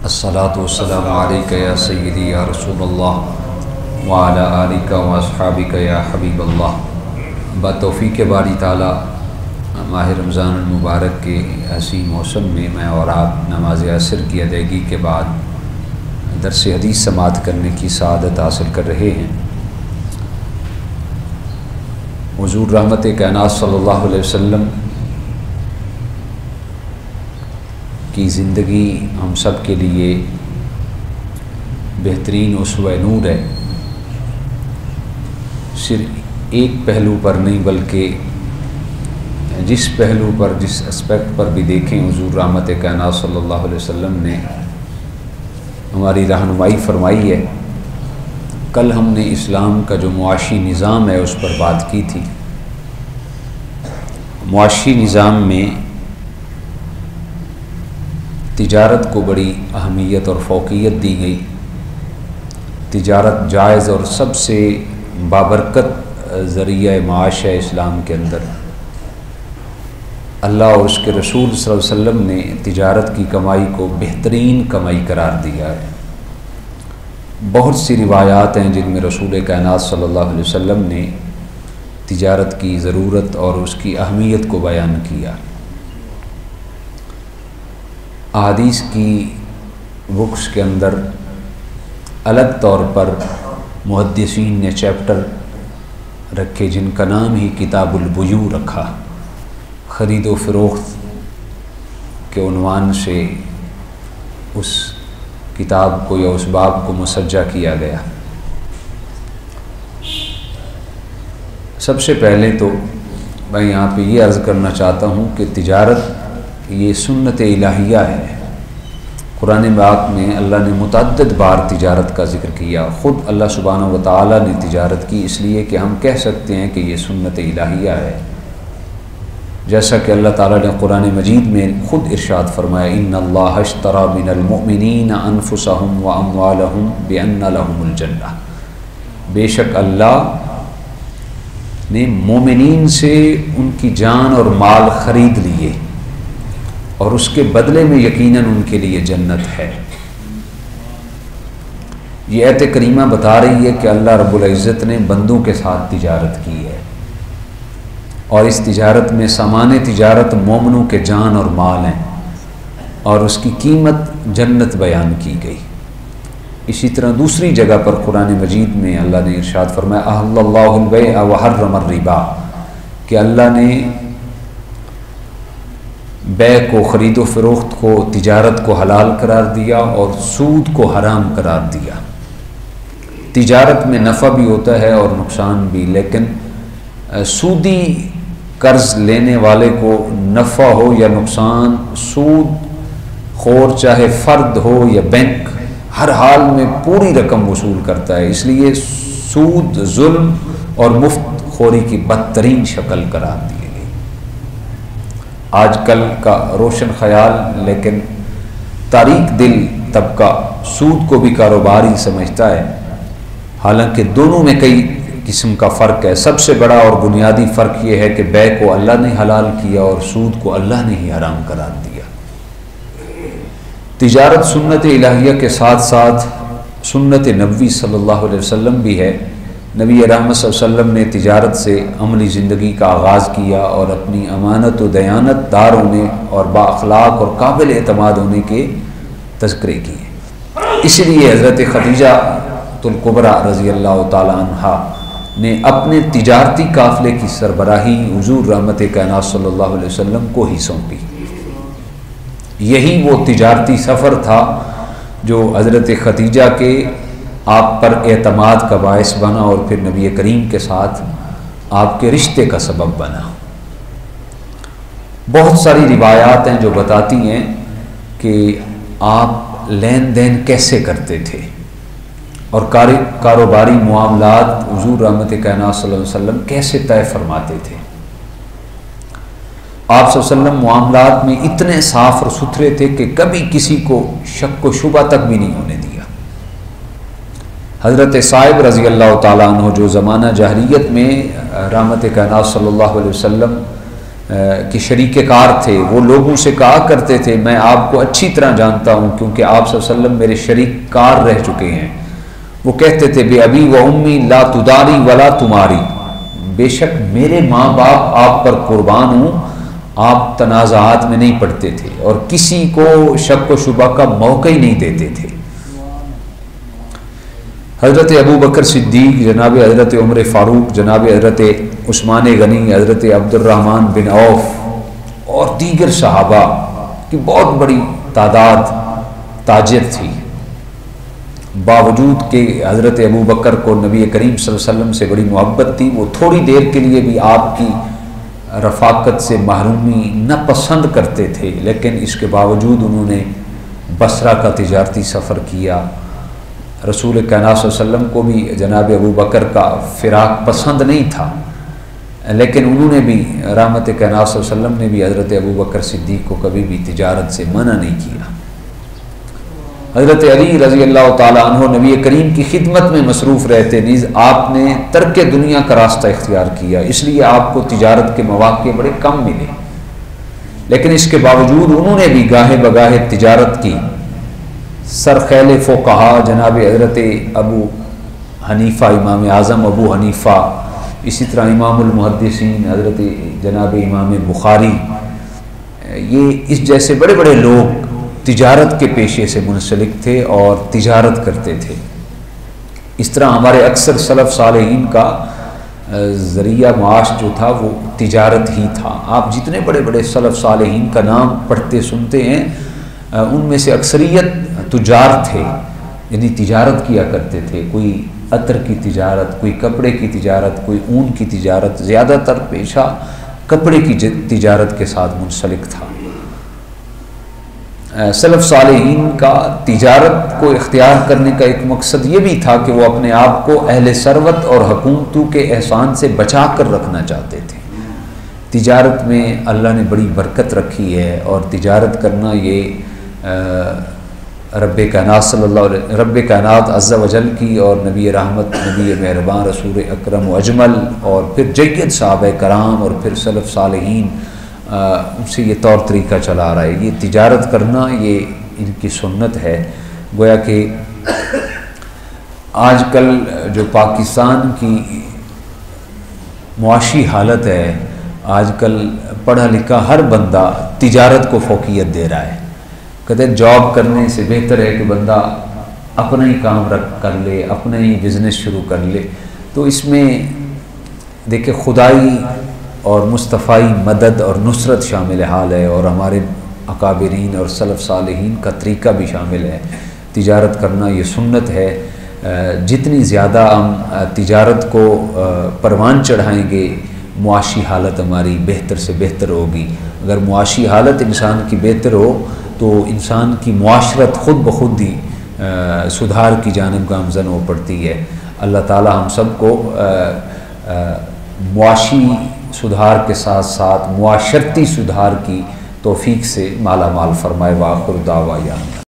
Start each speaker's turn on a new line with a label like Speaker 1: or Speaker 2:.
Speaker 1: अस्सलातु वस्सलामु अलैका या सय्यदी या रसूलल्लाह व अला आलिका व अस्हाबिका या हबीबल्लाह। बतौफ़ीक़ बारी ताला माह रमज़ान मुबारक के हसीन मौसम में मैं और आप नमाज असर की अदायगी के बाद दर्स हदीस समाअत करने की सआदत हासिल कर रहे हैं। हुज़ूर रहमत कायनात सल्लल्लाहु अलैहि वसल्लम की ज़िंदगी हम सब के लिए बेहतरीन उसवा नूर है। सिर्फ एक पहलू पर नहीं बल्कि जिस पहलू पर, जिस एस्पेक्ट पर भी देखें, हुज़ूर रहमत कायनात सल्लल्लाहु अलैहि वसल्लम ने हमारी रहनुमाई फरमाई है। कल हमने इस्लाम का जो मुआशी निज़ाम है उस पर बात की थी। मुआशी निज़ाम में तिजारत को बड़ी अहमियत और फ़ौक़ियत दी गई। तिजारत जायज़ और सबसे बाबरकत ज़रिया माश है इस्लाम के अंदर। अल्लाह और उसके रसूल सल्लल्लाहु अलैहि वसल्लम ने तिजारत की कमाई को बेहतरीन कमाई करार दिया है। बहुत सी रिवायात हैं जिनमें रसूल कायनात सल्लल्लाहु अलैहि वसल्लम ने तिजारत की ज़रूरत और उसकी अहमियत को बयान किया। अहादीस की बुक्स के अंदर अलग तौर पर मुहद्दिसीन ने चैप्टर रखे जिनका नाम ही किताबुल बुयू रखा। ख़रीद व फ़रोख्त के उन्वान से उस किताब को या उस बाब को मुसज्जा किया गया। सबसे पहले तो मैं यहाँ पे ये अर्ज़ करना चाहता हूँ कि तिजारत ये सुन्नत इलाहिया है। कुरान पाक में अल्लाह ने मुतअद्दिद बार तिजारत का ज़िक्र किया। ख़ुद अल्लाह सुब्हानहू व तआला ने तिजारत की, इसलिए कि हम कह सकते हैं कि ये सुन्नत इलाहिया है। जैसा कि अल्लाह ताला ने कुरान मजीद में ख़ुद इरशाद फरमाया, इन्नल्लाह अश्तरा मिनल मुअमिनीना अनफुसहुम व अम्वालहुम बिअन्न लहुमुल जन्नह। बेशक अल्लाह ने मोमिनीन से उनकी जान और माल ख़रीद लिए और उसके बदले में यकीनन उनके लिए जन्नत है। ये आयत करीमा बता रही है कि अल्लाह रब्बुल इज़्ज़त ने बंदों के साथ तिजारत की है और इस तिजारत में सामान तिजारत मोमिनों के जान और माल हैं और उसकी कीमत जन्नत बयान की गई। इसी तरह दूसरी जगह पर कुरान मजीद में अल्लाह ने इरशाद फरमाया, अहल्लल्लाहुल बैअ व हर्रमर रिबा, कि अल्लाह ने बै को, ख़रीदो फ़रोख्त को, तिजारत को हलाल करार दिया और सूद को हराम करार दिया। तिजारत में नफ़ा भी होता है और नुकसान भी, लेकिन सूदी कर्ज़ लेने वाले को नफ़ा हो या नुकसान, सूद खोर चाहे फ़र्द हो या बैंक, हर हाल में पूरी रकम वसूल करता है। इसलिए सूद जुल्म और मुफ्त खोरी की बदतरीन शक्ल करार दी गई। आजकल का रोशन ख्याल लेकिन तारीक दिल तबका सूद को भी कारोबारी समझता है, हालांकि दोनों में कई किस्म का फ़र्क है। सबसे बड़ा और बुनियादी फ़र्क ये है कि बै को अल्लाह ने हलाल किया और सूद को अल्लाह ने ही हराम करार दिया। तिजारत सुन्नत इलाहिया के साथ साथ सुन्नत नबवी सल्लल्लाहु अलैहि वसल्लम भी है। नबी रहमत सल्लल्लाहु अलैहि वसल्लम ने तिजारत से अमली ज़िंदगी का आगाज़ किया और अपनी अमानत व दयानतदार होने और बाअखलाक और काबिल एतमाद होने के तज़किरे किए। इसलिए हज़रत खदीजा तुल कुबरा रज़ी अल्लाह ताला अन्हा ने अपने तिजारती काफ़िले की सरबराही हुज़ूर रहमत कायनात सल्लल्लाहु अलैहि वसल्लम को ही सौंपी। यही वो तिजारती सफ़र था जो हज़रत खदीजा के आप पर एतमाद का बायस बना और फिर नबी करीम के साथ आपके रिश्ते का सबब बना। बहुत सारी रिवायात हैं जो बताती हैं कि आप लेन देन कैसे करते थे और कारोबारी मामलात हुज़ूर रहमत कायनात सल्लल्लाहु अलैहि वसल्लम कैसे तय फरमाते थे। आप सल्लल्लाहु अलैहि वसल्लम मामलात में इतने साफ़ और सुथरे थे कि कभी किसी को शक व शुबा तक भी नहीं होने दिया। हज़रत साहिब रज़ी अल्लाह ताला अन्हु जो ज़माना जहरियत में रहमत कायनात सल्लल्लाहु अलैहि वसल्लम के शरीक कार थे, वो लोगों से कहा करते थे मैं आपको अच्छी तरह जानता हूँ क्योंकि आप सल्लल्लाहु अलैहि वसल्लम मेरे शरीक कार रह चुके हैं। वो कहते थे बे अबी व उम्मी ला तुदारी वला तुम्हारी, बेशक मेरे माँ बाप आप पर कुर्बान हूँ, आप तनाज़ात में नहीं पड़ते थे और किसी को शक व शुबा का मौका ही नहीं देते थे। हज़रत अबू बकर सिद्दीक, जनाब हज़रत उमर फ़ारूक, जनाब हज़रत उस्मान गनी, हज़रत अब्दुर्रहमान बिन औफ और दीगर सहाबा की बहुत बड़ी तादाद ताजिर थी। बावजूद कि हज़रत अबू बकर को नबी करीम सल्लल्लाहु अलैहि वसल्लम से बड़ी मोहब्बत थी, वो थोड़ी देर के लिए भी आपकी रफ़ाकत से महरूमी न पसंद करते थे, लेकिन इसके बावजूद उन्होंने बसरा का तिजारती सफ़र किया। रसूल कायनात सल्लल्लाहु अलैहि वसल्लम को भी जनाब अबू बकर का फ़िराक पसंद नहीं था, लेकिन उन्होंने भी रहमत कायनात सल्लल्लाहु अलैहि वसल्लम ने भी हज़रत अबू बकर सिद्दीक़ को कभी भी तिजारत से मना नहीं किया। हज़रत अली रज़ी अल्लाह ताला अन्हु नबी करीम की खिदमत में मसरूफ़ रहते, नीज़ आपने तर्क दुनिया का रास्ता इख्तियार किया, इसलिए आपको तिजारत के मौक़े बड़े कम मिले, लेकिन इसके बावजूद उन्होंने भी गाहे बगाहे तिजारत की। सरखैल फ़ुक़हा जनाब हज़रत अबू हनीफ़ा, इमाम आज़म अबू हनीफ़ा, इसी तरह इमामुल मुहद्दिसीन हज़रत जनाब इमाम बुखारी, ये इस जैसे बड़े बड़े लोग तिजारत के पेशे से मुंसलिक थे और तिजारत करते थे। इस तरह हमारे अक्सर सलफ़ सालेहीन का ज़रिया माश जो था वो तिजारत ही था। आप जितने बड़े बड़े सलफ़ सालेहीन का नाम पढ़ते सुनते हैं, उनमें से अक्सरियत तुजार थे, यानी तिजारत किया करते थे। कोई अतर की तिजारत, कोई कपड़े की तिजारत, कोई ऊन की तिजारत, ज़्यादातर पेशा कपड़े की तिजारत के साथ मुंसलिक था। सलफ़ सालेहीन का तिजारत को इख्तियार करने का एक मकसद ये भी था कि वो अपने आप को अहले सरवत और हुकूमतों के एहसान से बचा कर रखना चाहते थे। तिजारत में अल्लाह ने बड़ी बरकत रखी है और तिजारत करना ये रब्बे कायनात अज़्ज़ा वजल की और नबी रहमत, नबी मेहरबान, रसूल अकरम व अजमल और फिर जय्यद सहाबा कराम और फिर सलफ़ सालेहीन, उनसे ये तौर तरीक़ा चला रहा है। ये तिजारत करना ये इनकी सुन्नत है। गोया कि आजकल जो पाकिस्तान की मुआशी हालत है, आजकल पढ़ा लिखा हर बंदा तिजारत को फ़ौक़ियत दे रहा है। कहते जॉब करने से बेहतर है कि बंदा अपना ही काम कर ले, अपना ही बिज़नेस शुरू कर ले। तो इसमें देखिए खुदाई और मुस्तफ़ाई मदद और नुसरत शामिल हाल है और हमारे अकाबिरीन और सलफ़ सालेहीन का तरीक़ा भी शामिल है। तिजारत करना ये सुन्नत है। जितनी ज़्यादा हम तिजारत को परवान चढ़ाएँगे, मुआशी हालत हमारी बेहतर से बेहतर होगी। अगर मुआशी हालत इंसान की बेहतर हो तो इंसान की मुआशरत ख़ुद ब खुद ही सुधार की जानिब गामज़न हो पड़ती है। अल्लाह ताला हम सब को मुआशी सुधार के साथ साथ मुआशरती सुधार की तौफ़ीक़ से माला माल फ़रमाए। वाखिर दावा या